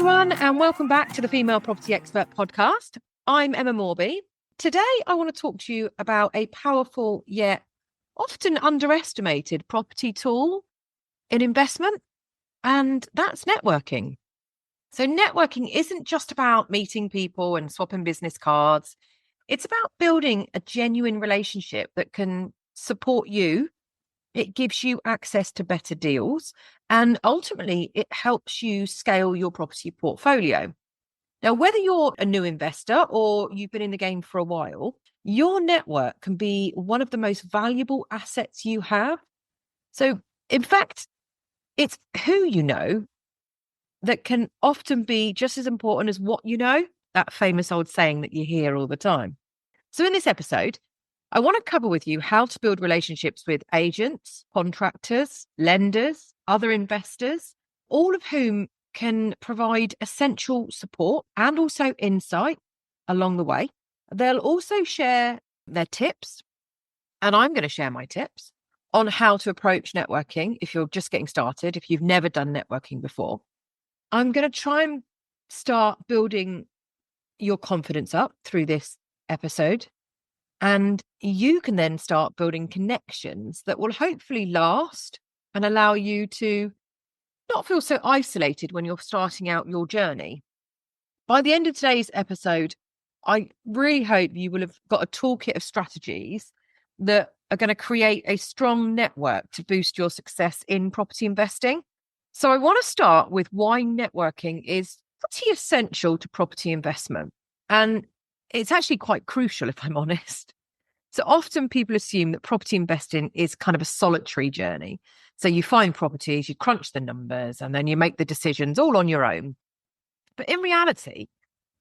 everyone, and welcome back to the Female Property Expert podcast. I'm Emma Morby. Today, I want to talk to you about a powerful yet often underestimated property tool in investment, and that's networking. So networking isn't just about meeting people and swapping business cards. It's about building a genuine relationship that can support you. It gives you access to better deals, and ultimately it helps you scale your property portfolio. Now, whether you're a new investor or you've been in the game for a while, your network can be one of the most valuable assets you have. So, in fact, it's who you know that can often be just as important as what you know, that famous old saying that you hear all the time. So, in this episode, I want to cover with you how to build relationships with agents, contractors, lenders, other investors, all of whom can provide essential support and also insight along the way. They'll also share their tips, and I'm going to share my tips on how to approach networking if you're just getting started, if you've never done networking before. I'm going to try and start building your confidence up through this episode. And you can then start building connections that will hopefully last and allow you to not feel so isolated when you're starting out your journey. By the end of today's episode, I really hope you will have got a toolkit of strategies that are going to create a strong network to boost your success in property investing. So I want to start with why networking is pretty essential to property investment. And it's actually quite crucial, if I'm honest. So often people assume that property investing is kind of a solitary journey. So you find properties, you crunch the numbers, and then you make the decisions all on your own. But in reality,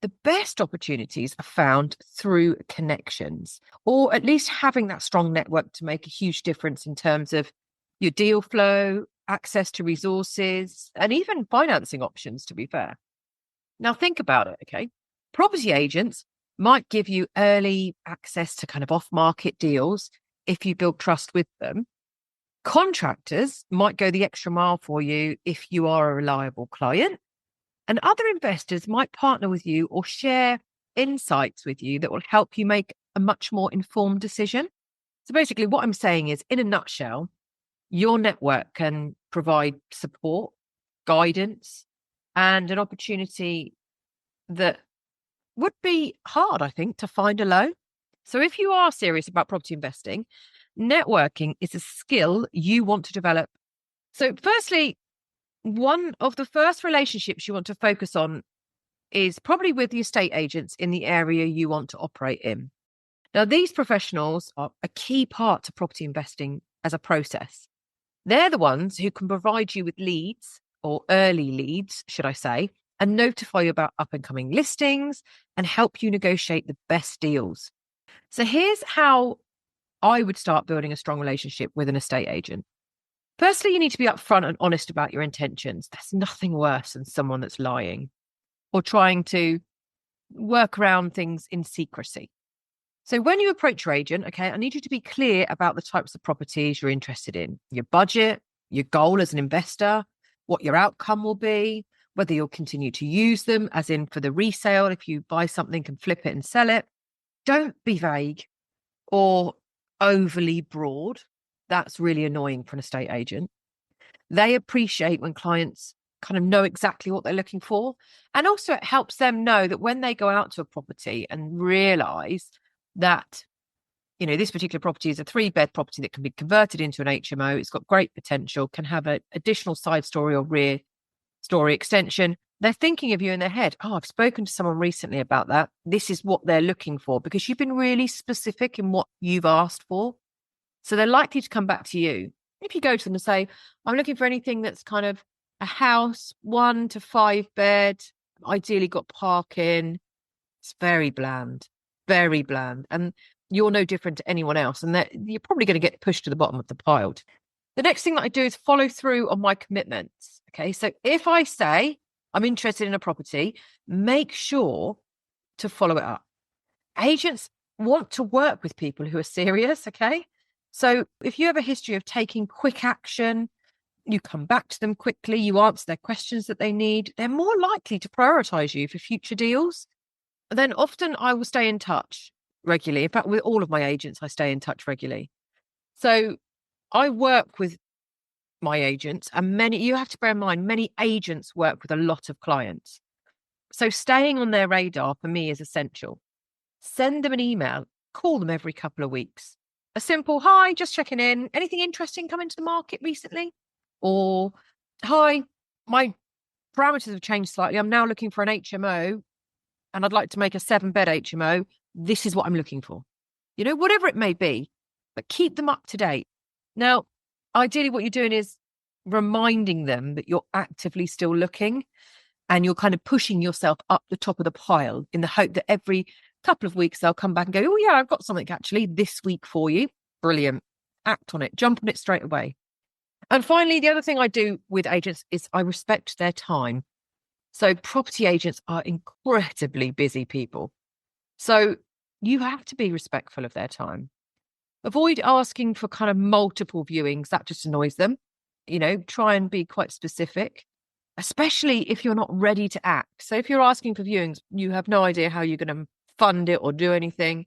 the best opportunities are found through connections, or at least having that strong network to make a huge difference in terms of your deal flow, access to resources, and even financing options, to be fair. Now, think about it, okay? Property agents might give you early access to kind of off-market deals if you build trust with them. Contractors might go the extra mile for you if you are a reliable client. And other investors might partner with you or share insights with you that will help you make a much more informed decision. So basically, what I'm saying is, in a nutshell, your network can provide support, guidance, and an opportunity that would be hard, I think, to find alone. So if you are serious about property investing, networking is a skill you want to develop. So firstly, one of the first relationships you want to focus on is probably with the estate agents in the area you want to operate in. Now, these professionals are a key part to property investing as a process. They're the ones who can provide you with leads, or early leads, should I say, and notify you about up and coming listings and help you negotiate the best deals. So here's how I would start building a strong relationship with an estate agent. Firstly, you need to be upfront and honest about your intentions. There's nothing worse than someone that's lying or trying to work around things in secrecy. So when you approach your agent, okay, I need you to be clear about the types of properties you're interested in, your budget, your goal as an investor, what your outcome will be, whether you'll continue to use them, as in for the resale, if you buy something and flip it and sell it. Don't be vague or overly broad. That's really annoying for an estate agent. They appreciate when clients kind of know exactly what they're looking for. And also it helps them know that when they go out to a property and realize that, you know, this particular property is a 3-bed property that can be converted into an HMO, it's got great potential, can have an additional side story or rear story extension, they're thinking of you in their head. Oh, I've spoken to someone recently about that. This is what they're looking for, because you've been really specific in what you've asked for. So they're likely to come back to you. If you go to them and say, I'm looking for anything that's kind of a house, 1 to 5 bed, ideally got parking. It's very bland, very bland. And you're no different to anyone else. And that you're probably going to get pushed to the bottom of the pile. The next thing that I do is follow through on my commitments. Okay, so if I say I'm interested in a property, make sure to follow it up. Agents want to work with people who are serious, okay? So if you have a history of taking quick action, you come back to them quickly, you answer their questions that they need, they're more likely to prioritize you for future deals. And then often I will stay in touch regularly. In fact, with all of my agents, I stay in touch regularly. So I work with my agents, and you have to bear in mind, many agents work with a lot of clients. So staying on their radar for me is essential. Send them an email, call them every couple of weeks. A simple, hi, just checking in. Anything interesting come into the market recently? Or, hi, my parameters have changed slightly. I'm now looking for an HMO and I'd like to make a 7-bed HMO. This is what I'm looking for. Whatever it may be, but keep them up to date. Now, ideally, what you're doing is reminding them that you're actively still looking, and you're kind of pushing yourself up the top of the pile in the hope that every couple of weeks they'll come back and go, oh, yeah, I've got something actually this week for you. Brilliant. Act on it. Jump on it straight away. And finally, the other thing I do with agents is I respect their time. So property agents are incredibly busy people. So you have to be respectful of their time. Avoid asking for kind of multiple viewings. That just annoys them. Try and be quite specific, especially if you're not ready to act. So if you're asking for viewings, you have no idea how you're going to fund it or do anything.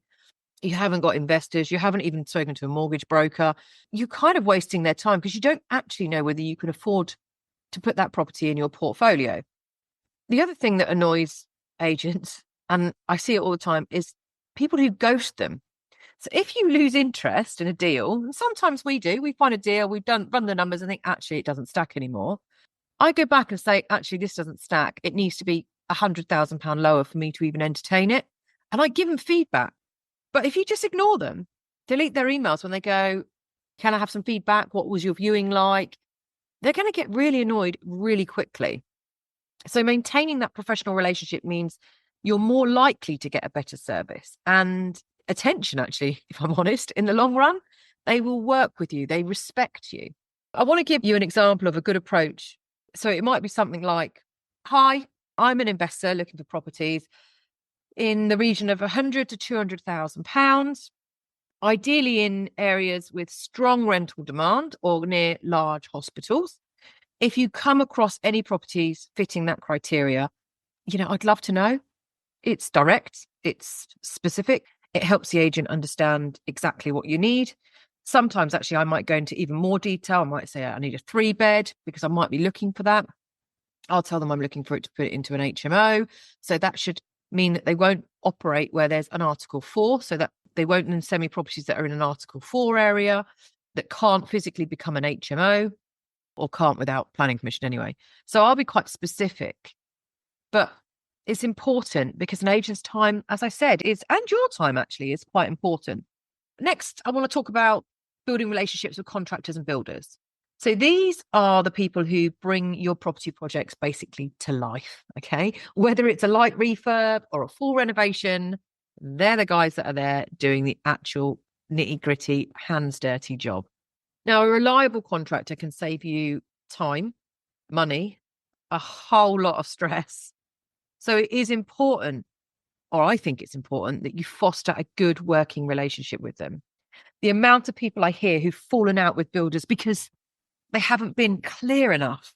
You haven't got investors. You haven't even spoken to a mortgage broker. You're kind of wasting their time because you don't actually know whether you can afford to put that property in your portfolio. The other thing that annoys agents, and I see it all the time, is people who ghost them. So if you lose interest in a deal, and sometimes we find a deal, we've run the numbers and think, actually, it doesn't stack anymore. I go back and say, actually, this doesn't stack. It needs to be £100,000 lower for me to even entertain it. And I give them feedback. But if you just ignore them, delete their emails when they go, can I have some feedback? What was your viewing like? They're going to get really annoyed really quickly. So maintaining that professional relationship means you're more likely to get a better service and attention, actually, if I'm honest, in the long run. They will work with you. They respect you. I want to give you an example of a good approach. So it might be something like, hi, I'm an investor looking for properties in the region of £100,000 to £200,000, ideally in areas with strong rental demand or near large hospitals. If you come across any properties fitting that criteria, I'd love to know. It's direct, it's specific. It helps the agent understand exactly what you need. Sometimes, actually, I might go into even more detail. I might say I need a 3-bed because I might be looking for that. I'll tell them I'm looking for it to put it into an HMO. So that should mean that they won't operate where there's an Article 4, so that they won't then send me properties that are in an Article 4 area that can't physically become an HMO or can't without planning permission anyway. So I'll be quite specific. But it's important because an agent's time, as I said, and your time actually is quite important. Next, I want to talk about building relationships with contractors and builders. So these are the people who bring your property projects basically to life, okay? Whether it's a light refurb or a full renovation, they're the guys that are there doing the actual nitty-gritty, hands-dirty job. Now, a reliable contractor can save you time, money, a whole lot of stress. So it is important, or I think it's important, that you foster a good working relationship with them. The amount of people I hear who've fallen out with builders because they haven't been clear enough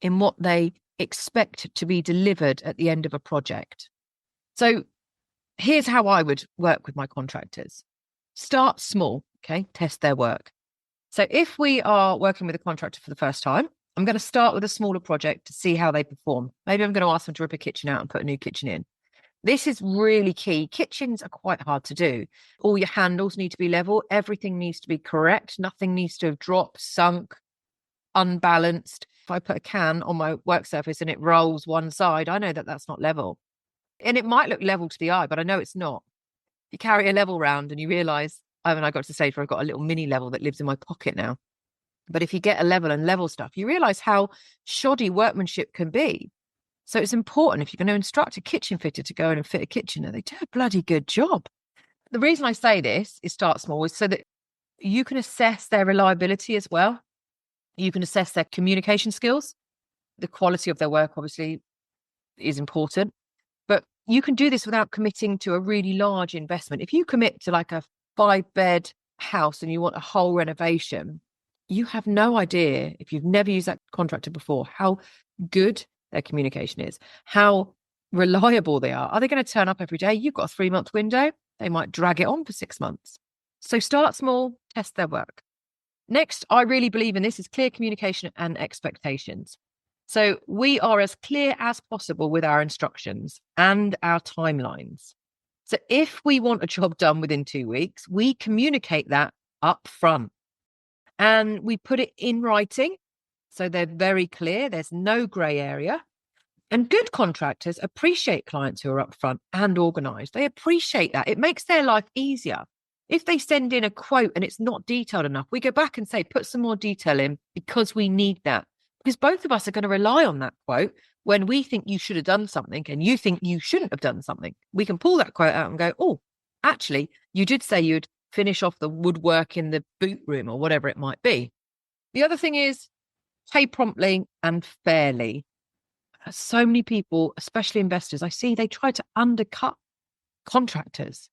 in what they expect to be delivered at the end of a project. So here's how I would work with my contractors. Start small, okay? Test their work. So if we are working with a contractor for the first time, I'm going to start with a smaller project to see how they perform. Maybe I'm going to ask them to rip a kitchen out and put a new kitchen in. This is really key. Kitchens are quite hard to do. All your handles need to be level. Everything needs to be correct. Nothing needs to have dropped, sunk, unbalanced. If I put a can on my work surface and it rolls one side, I know that that's not level. And it might look level to the eye, but I know it's not. You carry a level round and you realise, I got to the stage where I've got a little mini level that lives in my pocket now. But if you get a level and level stuff, you realise how shoddy workmanship can be. So it's important, if you're going to instruct a kitchen fitter to go in and fit a kitchen, that they do a bloody good job. The reason I say this is start small is so that you can assess their reliability as well. You can assess their communication skills. The quality of their work, obviously, is important. But you can do this without committing to a really large investment. If you commit to like a 5-bed house and you want a whole renovation, you have no idea, if you've never used that contractor before, how good their communication is, how reliable they are. Are they going to turn up every day? You've got a 3-month window. They might drag it on for 6 months. So start small, test their work. Next, I really believe in this is clear communication and expectations. So we are as clear as possible with our instructions and our timelines. So if we want a job done within 2 weeks, we communicate that up front and we put it in writing. So they're very clear. There's no gray area. And good contractors appreciate clients who are upfront and organized. They appreciate that. It makes their life easier. If they send in a quote and it's not detailed enough, we go back and say, put some more detail in because we need that. Because both of us are going to rely on that quote when we think you should have done something and you think you shouldn't have done something. We can pull that quote out and go, oh, actually, you did say you'd finish off the woodwork in the boot room or whatever it might be. The other thing is pay promptly and fairly. So many people, especially investors, I see they try to undercut contractors.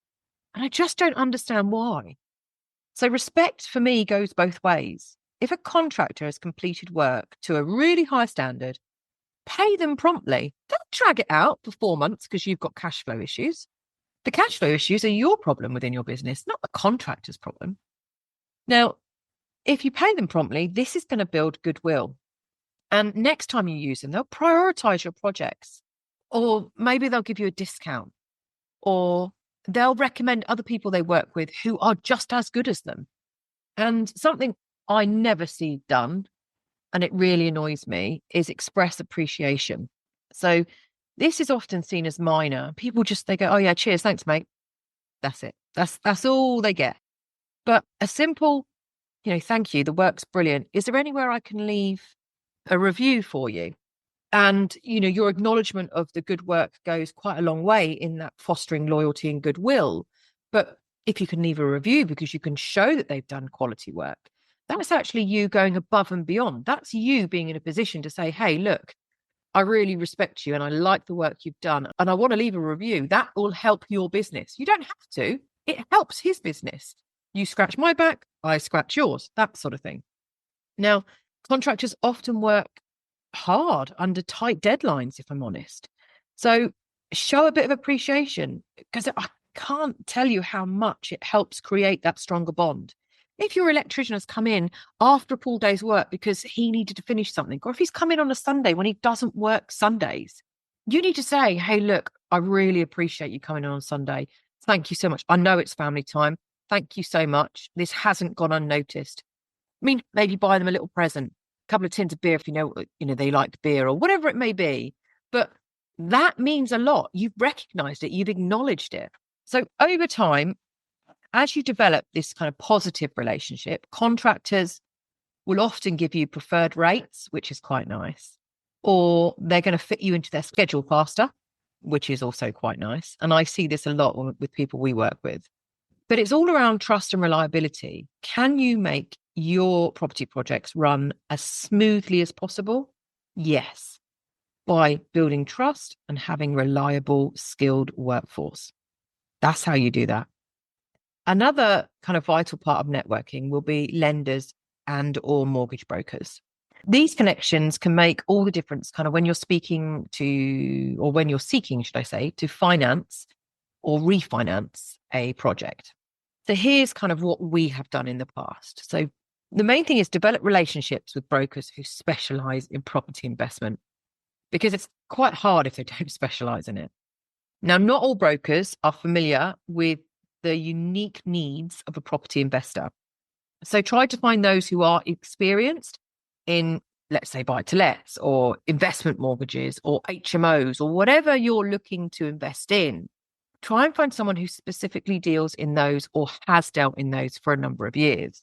And I just don't understand why. So respect for me goes both ways. If a contractor has completed work to a really high standard, pay them promptly. Don't drag it out for 4 months because you've got cash flow issues. The cash flow issues are your problem within your business, not the contractor's problem. Now, if you pay them promptly, this is going to build goodwill. And next time you use them, they'll prioritize your projects, or maybe they'll give you a discount, or they'll recommend other people they work with who are just as good as them. And something I never see done, and it really annoys me, is express appreciation. So this is often seen as minor. People just, they go, oh yeah, cheers, thanks, mate. That's it. That's all they get. But a simple, thank you, the work's brilliant. Is there anywhere I can leave a review for you? And, your acknowledgement of the good work goes quite a long way in that fostering loyalty and goodwill. But if you can leave a review because you can show that they've done quality work, that's actually you going above and beyond. That's you being in a position to say, hey, look, I really respect you and I like the work you've done and I want to leave a review. That will help your business. You don't have to. It helps his business. You scratch my back, I scratch yours, that sort of thing. Now, contractors often work hard under tight deadlines, if I'm honest. So show a bit of appreciation because I can't tell you how much it helps create that stronger bond. If your electrician has come in after a full day's work because he needed to finish something, or if he's come in on a Sunday when he doesn't work Sundays, you need to say, hey, look, I really appreciate you coming on Sunday. Thank you so much. I know it's family time. Thank you so much. This hasn't gone unnoticed. I mean, maybe buy them a little present, a couple of tins of beer if you know they like beer or whatever it may be. But that means a lot. You've recognized it. You've acknowledged it. So over time, as you develop this kind of positive relationship, contractors will often give you preferred rates, which is quite nice, or they're going to fit you into their schedule faster, which is also quite nice. And I see this a lot with people we work with. But it's all around trust and reliability. Can you make your property projects run as smoothly as possible? Yes, by building trust and having reliable, skilled workforce. That's how you do that. Another kind of vital part of networking will be lenders and or mortgage brokers. These connections can make all the difference kind of when you're speaking to, or when you're seeking, should I say, to finance or refinance a project. So here's kind of what we have done in the past. So the main thing is develop relationships with brokers who specialize in property investment, because it's quite hard if they don't specialize in it. Now, not all brokers are familiar with the unique needs of a property investor. So try to find those who are experienced in, let's say, buy-to-lets or investment mortgages or HMOs or whatever you're looking to invest in. Try and find someone who specifically deals in those or has dealt in those for a number of years.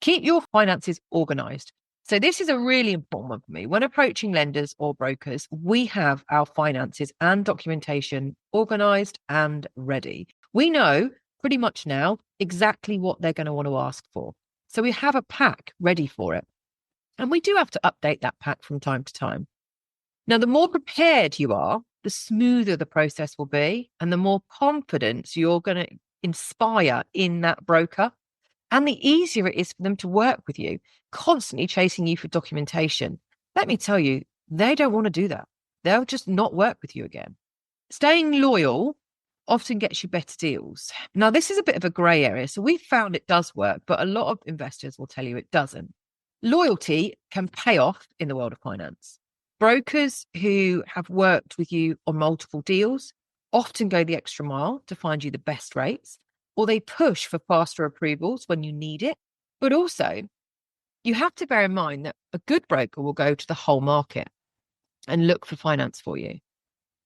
Keep your finances organized. So this is a really important one for me. When approaching lenders or brokers, we have our finances and documentation organized and ready. We know pretty much now exactly what they're going to want to ask for. So we have a pack ready for it. And we do have to update that pack from time to time. Now, the more prepared you are, the smoother the process will be and the more confidence you're going to inspire in that broker. and the easier it is for them to work with you, constantly chasing you for documentation. Let me tell you, they don't want to do that. They'll just not work with you again. Staying loyal often gets you better deals. Now, this is a bit of a grey area. So we've found it does work, but a lot of investors will tell you it doesn't. Loyalty can pay off in the world of finance. Brokers who have worked with you on multiple deals often go the extra mile to find you the best rates, or they push for faster approvals when you need it. But also, you have to bear in mind that a good broker will go to the whole market and look for finance for you.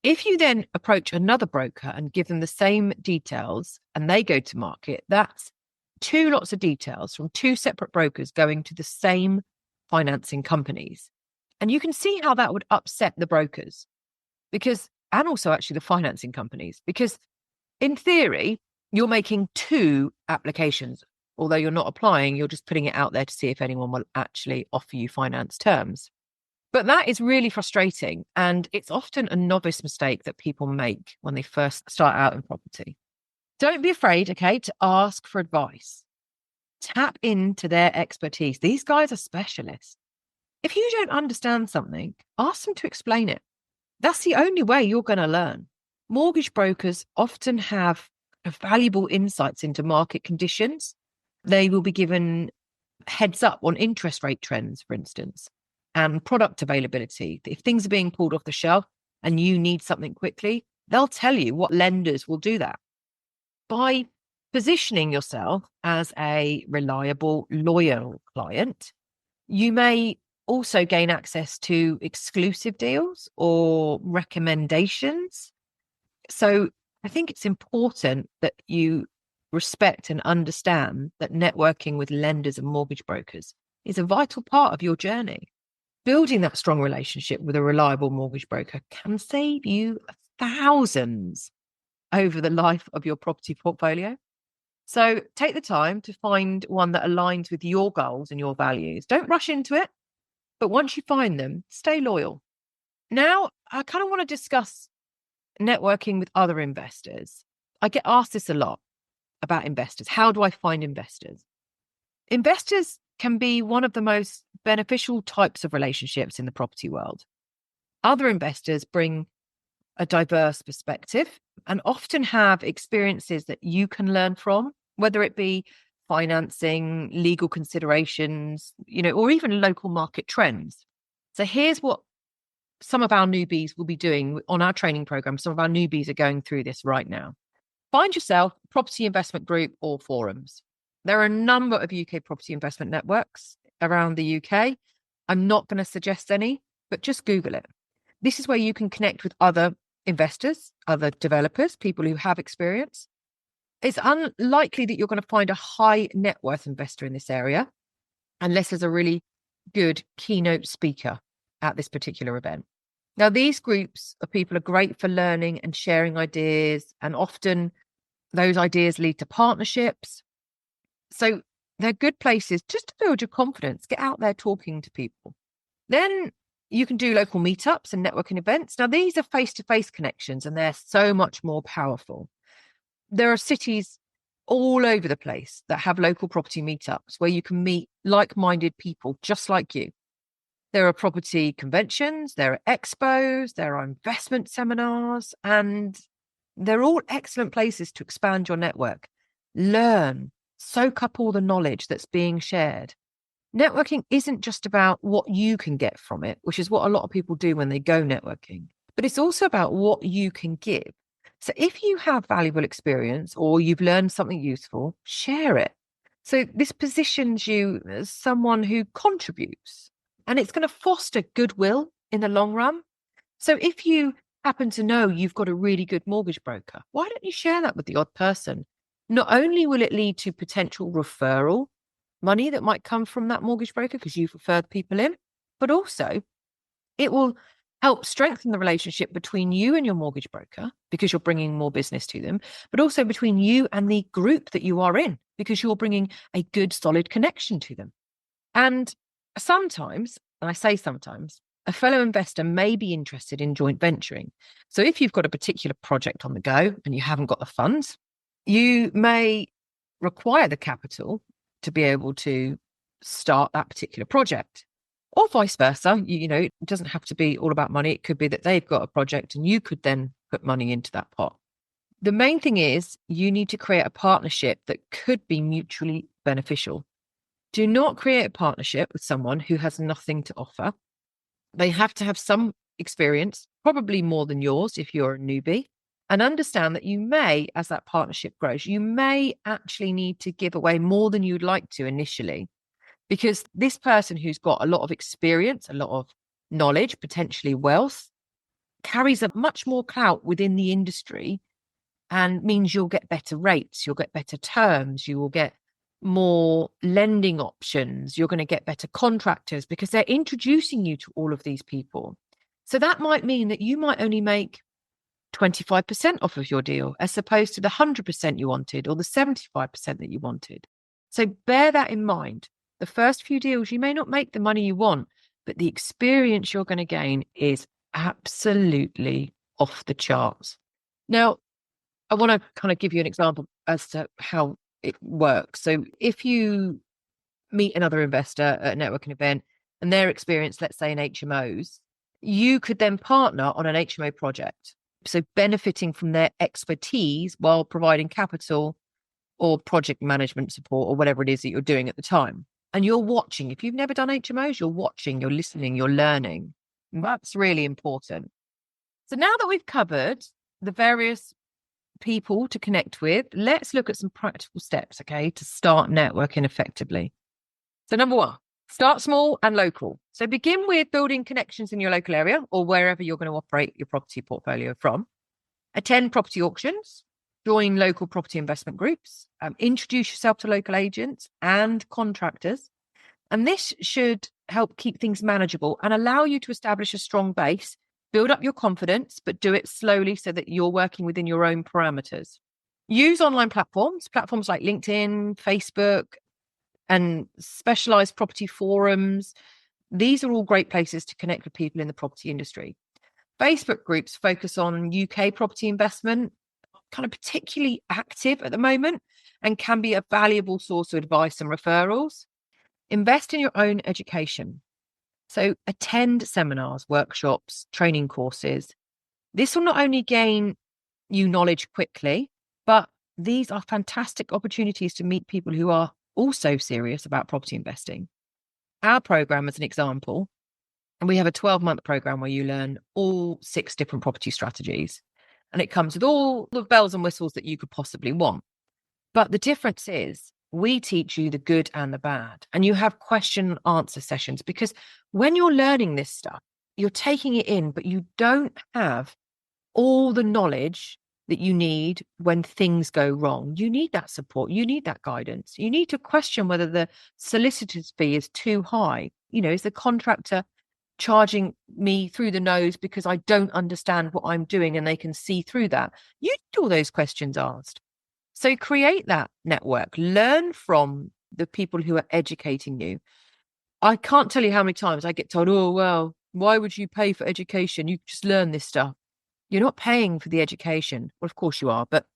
If you then approach another broker and give them the same details and they go to market, that's two lots of details from two separate brokers going to the same financing companies. And you can see how that would upset the brokers and also actually the financing companies, because in theory, you're making two applications. Although you're not applying, you're just putting it out there to see if anyone will actually offer you finance terms. But that is really frustrating. And it's often a novice mistake that people make when they first start out in property. Don't be afraid, okay, to ask for advice. Tap into their expertise. These guys are specialists. If you don't understand something, ask them to explain it. That's the only way you're going to learn. Mortgage brokers often have valuable insights into market conditions. They will be given heads up on interest rate trends, for instance, and product availability. If things are being pulled off the shelf and you need something quickly, they'll tell you what lenders will do that. By positioning yourself as a reliable, loyal client, you may also gain access to exclusive deals or recommendations. So I think it's important that you respect and understand that networking with lenders and mortgage brokers is a vital part of your journey. Building that strong relationship with a reliable mortgage broker can save you thousands over the life of your property portfolio. So take the time to find one that aligns with your goals and your values. Don't rush into it, but once you find them, stay loyal. Now, I kind of want to discuss networking with other investors. I get asked this a lot about investors. How do I find investors? Investors can be one of the most beneficial types of relationships in the property world. Other investors bring a diverse perspective and often have experiences that you can learn from, whether it be financing, legal considerations, or even local market trends. So here's what some of our newbies will be doing on our training program. Some of our newbies are going through this right now. Find yourself a property investment group or forums. There are a number of UK property investment networks around the UK. I'm not going to suggest any, but just Google it. This is where you can connect with other investors, other developers, people who have experience. It's unlikely that you're going to find a high net worth investor in this area unless there's a really good keynote speaker at this particular event. Now, these groups of people are great for learning and sharing ideas, and often those ideas lead to partnerships. So they're good places just to build your confidence, get out there talking to people. Then you can do local meetups and networking events. Now, these are face-to-face connections, and they're so much more powerful. There are cities all over the place that have local property meetups where you can meet like-minded people just like you. There are property conventions, there are expos, there are investment seminars, and they're all excellent places to expand your network, learn, soak up all the knowledge that's being shared. Networking isn't just about what you can get from it, which is what a lot of people do when they go networking, but it's also about what you can give. So if you have valuable experience or you've learned something useful, share it. So this positions you as someone who contributes, and it's going to foster goodwill in the long run. So if you happen to know you've got a really good mortgage broker, why don't you share that with the odd person? Not only will it lead to potential referral money that might come from that mortgage broker because you've referred people in, but also it will help strengthen the relationship between you and your mortgage broker because you're bringing more business to them, but also between you and the group that you are in because you're bringing a good, solid connection to them. And sometimes, and I say sometimes, a fellow investor may be interested in joint venturing. So if you've got a particular project on the go and you haven't got the funds, you may require the capital to be able to start that particular project. Or vice versa. It doesn't have to be all about money. It could be that they've got a project and you could then put money into that pot. The main thing is you need to create a partnership that could be mutually beneficial. Do not create a partnership with someone who has nothing to offer. They have to have some experience, probably more than yours if you're a newbie, and understand that you may, as that partnership grows, you may actually need to give away more than you'd like to initially, because this person who's got a lot of experience, a lot of knowledge, potentially wealth, carries a much more clout within the industry and means you'll get better rates, you'll get better terms, you will get more lending options, you're going to get better contractors because they're introducing you to all of these people. So that might mean that you might only make 25% off of your deal as opposed to the 100% you wanted or the 75% that you wanted. So bear that in mind. The first few deals, you may not make the money you want, but the experience you're going to gain is absolutely off the charts. Now, I want to kind of give you an example as to how it works. So if you meet another investor at a networking event and their experience, let's say in HMOs, you could then partner on an HMO project. So benefiting from their expertise while providing capital or project management support or whatever it is that you're doing at the time. And you're watching. If you've never done HMOs, you're watching, you're listening, you're learning. And that's really important. So now that we've covered the various people to connect with, let's look at some practical steps, okay, to start networking effectively. So number one, start small and local. So begin with building connections in your local area or wherever you're going to operate your property portfolio from. Attend property auctions, join local property investment groups, introduce yourself to local agents and contractors. And this should help keep things manageable and allow you to establish a strong base, build up your confidence, but do it slowly so that you're working within your own parameters. Use online platforms like LinkedIn, Facebook, and specialized property forums. These are all great places to connect with people in the property industry. Facebook groups focus on UK property investment, kind of particularly active at the moment, and can be a valuable source of advice and referrals. Invest in your own education. So attend seminars, workshops, training courses. This will not only gain you knowledge quickly, but these are fantastic opportunities to meet people who are also serious about property investing. Our program, as an example, and we have a 12-month program where you learn all 6 different property strategies. And it comes with all the bells and whistles that you could possibly want. But the difference is we teach you the good and the bad. And you have question and answer sessions because when you're learning this stuff, you're taking it in, but you don't have all the knowledge that you need when things go wrong. You need that support. You need that guidance. You need to question whether the solicitor's fee is too high. Is the contractor charging me through the nose because I don't understand what I'm doing and they can see through that? You need all those questions asked. So create that network. Learn from the people who are educating you. I can't tell you how many times I get told, oh, well, why would you pay for education? You just learn this stuff. You're not paying for the education. Well, of course you are, but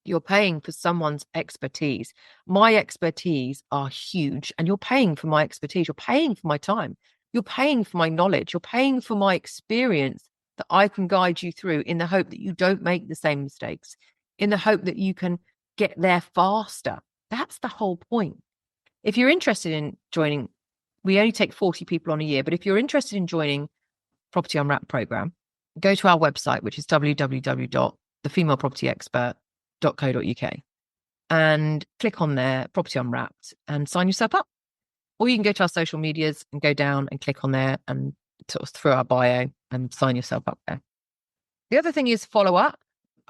you're paying for someone's expertise. My expertise are huge, and you're paying for my expertise. You're paying for my time. You're paying for my knowledge. You're paying for my experience that I can guide you through in the hope that you don't make the same mistakes, in the hope that you can get there faster. That's the whole point. If you're interested in joining, we only take 40 people on a year, but if you're interested in joining Property Unwrapped program, go to our website, which is www.thefemalepropertyexpert.co.uk, and click on there, Property Unwrapped, and sign yourself up. Or you can go to our social medias and go down and click on there and sort of through our bio and sign yourself up there. The other thing is follow up.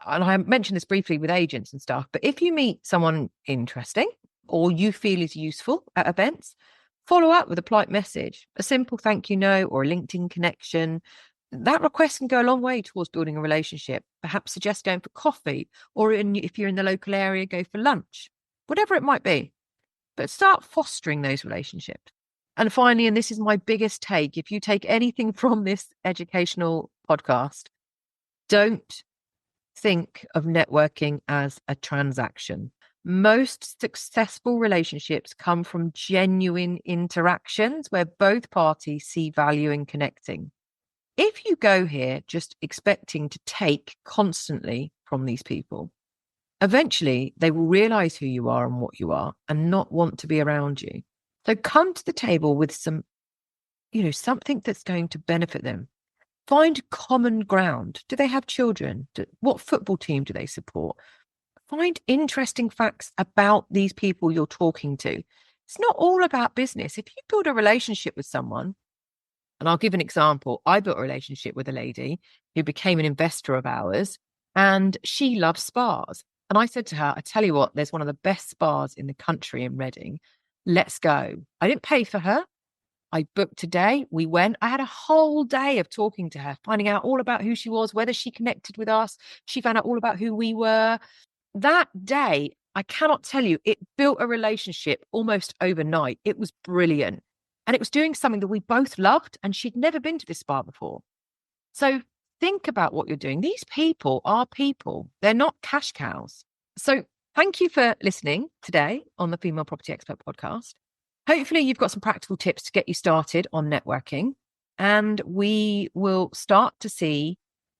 And I mentioned this briefly with agents and stuff, but if you meet someone interesting or you feel is useful at events, follow up with a polite message, a simple thank you note or a LinkedIn connection. That request can go a long way towards building a relationship. Perhaps suggest going for coffee, or if you're in the local area, go for lunch, whatever it might be. But start fostering those relationships. And finally, and this is my biggest take, if you take anything from this educational podcast, don't think of networking as a transaction. Most successful relationships come from genuine interactions where both parties see value in connecting. If you go here just expecting to take constantly from these people, eventually they will realize who you are and what you are and not want to be around you. So come to the table with some, something that's going to benefit them. Find common ground. Do they have children? What football team do they support? Find interesting facts about these people you're talking to. It's not all about business. If you build a relationship with someone, and I'll give an example. I built a relationship with a lady who became an investor of ours, and she loves spas. And I said to her, I tell you what, there's one of the best spas in the country in Reading. Let's go. I didn't pay for her. I booked today. We went. I had a whole day of talking to her, finding out all about who she was, whether she connected with us. She found out all about who we were. That day, I cannot tell you, it built a relationship almost overnight. It was brilliant. And it was doing something that we both loved, and she'd never been to this spa before. So think about what you're doing. These people are people. They're not cash cows. So thank you for listening today on the Female Property Expert podcast. Hopefully you've got some practical tips to get you started on networking, and we will start to see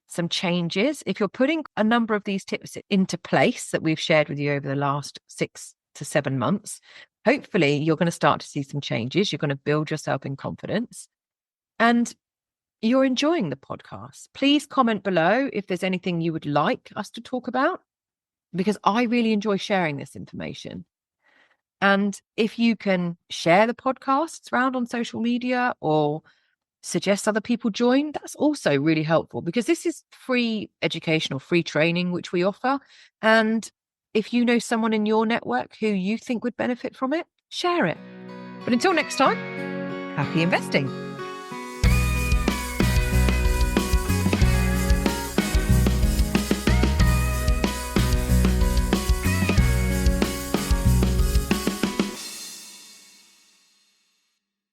some changes. If you're putting a number of these tips into place that we've shared with you over the last 6 to 7 months, hopefully you're going to start to see some changes. You're going to build yourself in confidence, and you're enjoying the podcast. Please comment below if there's anything you would like us to talk about, because I really enjoy sharing this information. And if you can share the podcasts around on social media or suggest other people join, that's also really helpful, because this is free educational, free training, which we offer. And if you know someone in your network who you think would benefit from it, share it. But until next time, happy investing.